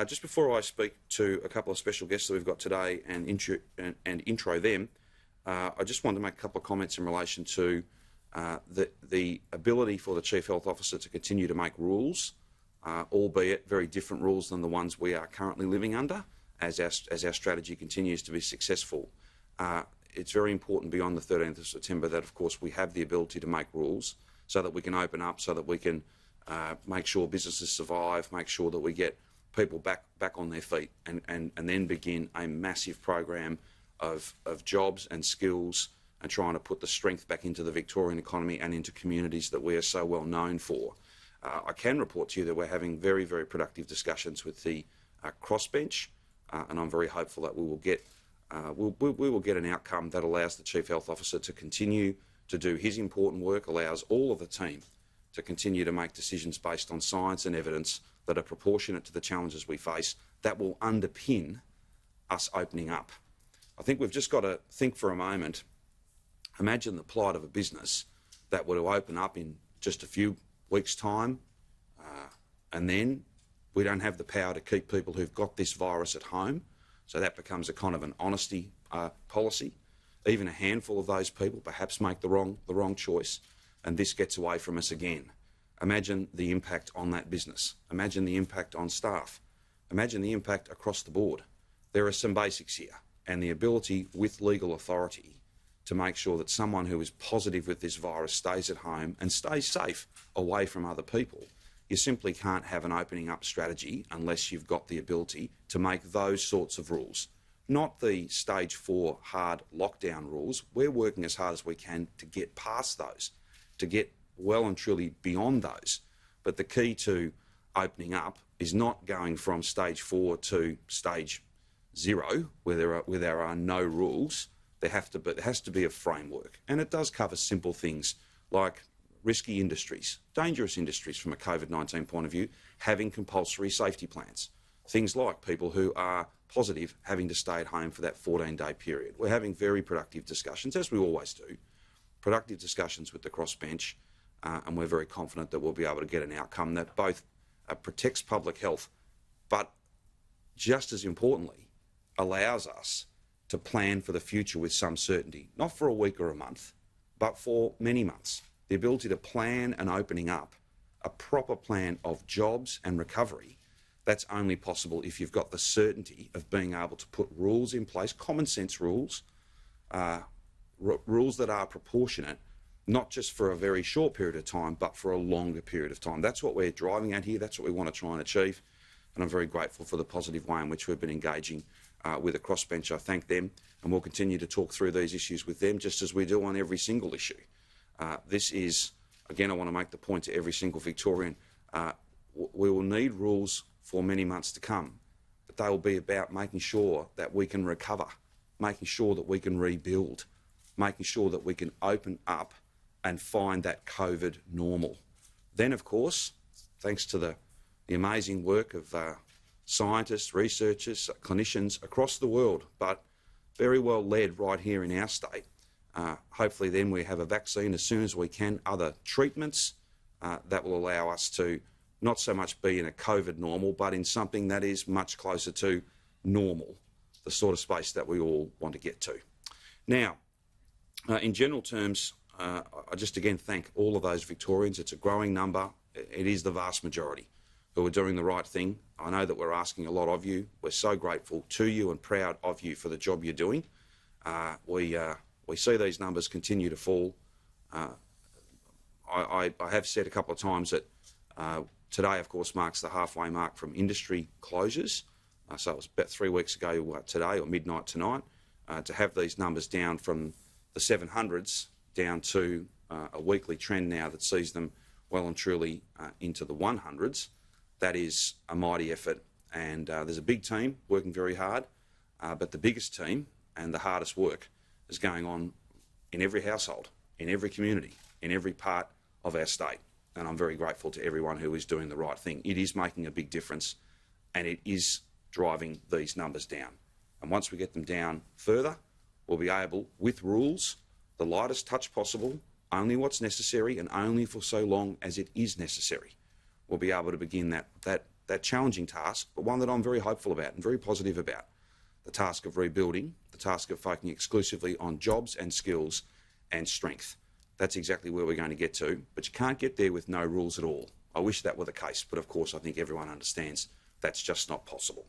Just before I speak to a couple of special guests that we've got today and intro them, I just wanted to make a couple of comments in relation to the ability for the Chief Health Officer to continue to make rules, albeit very different rules than the ones we are currently living under, as our strategy continues to be successful. It's very important beyond the 13th of September that, of course, we have the ability to make rules so that we can open up, so that we can make sure businesses survive, make sure that we get people back on their feet, and then begin a massive program of jobs and skills and trying to put the strength back into the Victorian economy and into communities that we are so well known for. I can report to you that we're having very, very productive discussions with the crossbench, and I'm very hopeful that we will get we will get an outcome that allows the Chief Health Officer to continue to do his important work, allows all of the team to continue to make decisions based on science and evidence that are proportionate to the challenges we face, that will underpin us opening up. I think we've just got to think for a moment. Imagine the plight of a business that were to open up in just a few weeks' time, and then we don't have the power to keep people who've got this virus at home. So that becomes a kind of an honesty policy. Even a handful of those people perhaps make the wrong choice, and this gets away from us again. Imagine the impact on that business. Imagine the impact on staff. Imagine the impact across the board. There are some basics here, and the ability with legal authority to make sure that someone who is positive with this virus stays at home and stays safe away from other people. You simply can't have an opening up strategy unless you've got the ability to make those sorts of rules. Not the stage 4 hard lockdown rules. We're working as hard as we can to get past those, to get well and truly beyond those. But the key to opening up is not going from stage 4 to stage 0, where there are no rules. There has to be a framework, and it does cover simple things like risky industries, dangerous industries from a COVID-19 point of view, having compulsory safety plans. Things like people who are positive having to stay at home for that 14-day period. We're having very productive discussions, as we always do, productive discussions with the crossbench, and we're very confident that we'll be able to get an outcome that both protects public health, but just as importantly, allows us to plan for the future with some certainty, not for a week or a month, but for many months. The ability to plan an opening up, a proper plan of jobs and recovery, that's only possible if you've got the certainty of being able to put rules in place, common sense rules, rules that are proportionate, not just for a very short period of time, but for a longer period of time. That's what we're driving at here. That's what we want to try and achieve. And I'm very grateful for the positive way in which we've been engaging with the crossbench. I thank them, and we'll continue to talk through these issues with them, just as we do on every single issue. This is, again, I want to make the point to every single Victorian, we will need rules for many months to come, but they will be about making sure that we can recover, making sure that we can rebuild, making sure that we can open up and find that COVID normal. Then, of course, thanks to the amazing work of scientists, researchers, clinicians across the world, but very well led right here in our state, hopefully then we have a vaccine as soon as we can, other treatments that will allow us to not so much be in a COVID normal, but in something that is much closer to normal, the sort of space that we all want to get to. Now, in general terms, I just again thank all of those Victorians. It's a growing number. It is the vast majority who are doing the right thing. I know that we're asking a lot of you. We're so grateful to you and proud of you for the job you're doing. We see these numbers continue to fall. I have said a couple of times that today, of course, marks the halfway mark from industry closures. So it was about 3 weeks ago today, or midnight tonight, to have these numbers down from the 700s down to a weekly trend now that sees them well and truly into the 100s. That is a mighty effort, and there's a big team working very hard, but the biggest team and the hardest work is going on in every household, in every community, in every part of our state. And I'm very grateful to everyone who is doing the right thing. It is making a big difference, and it is driving these numbers down. And once we get them down further, we'll be able, with rules, the lightest touch possible, only what's necessary and only for so long as it is necessary, we'll be able to begin that that challenging task, but one that I'm very hopeful about and very positive about. The task of rebuilding, the task of focusing exclusively on jobs and skills and strength. That's exactly where we're going to get to, but you can't get there with no rules at all. I wish that were the case, but of course I think everyone understands that's just not possible.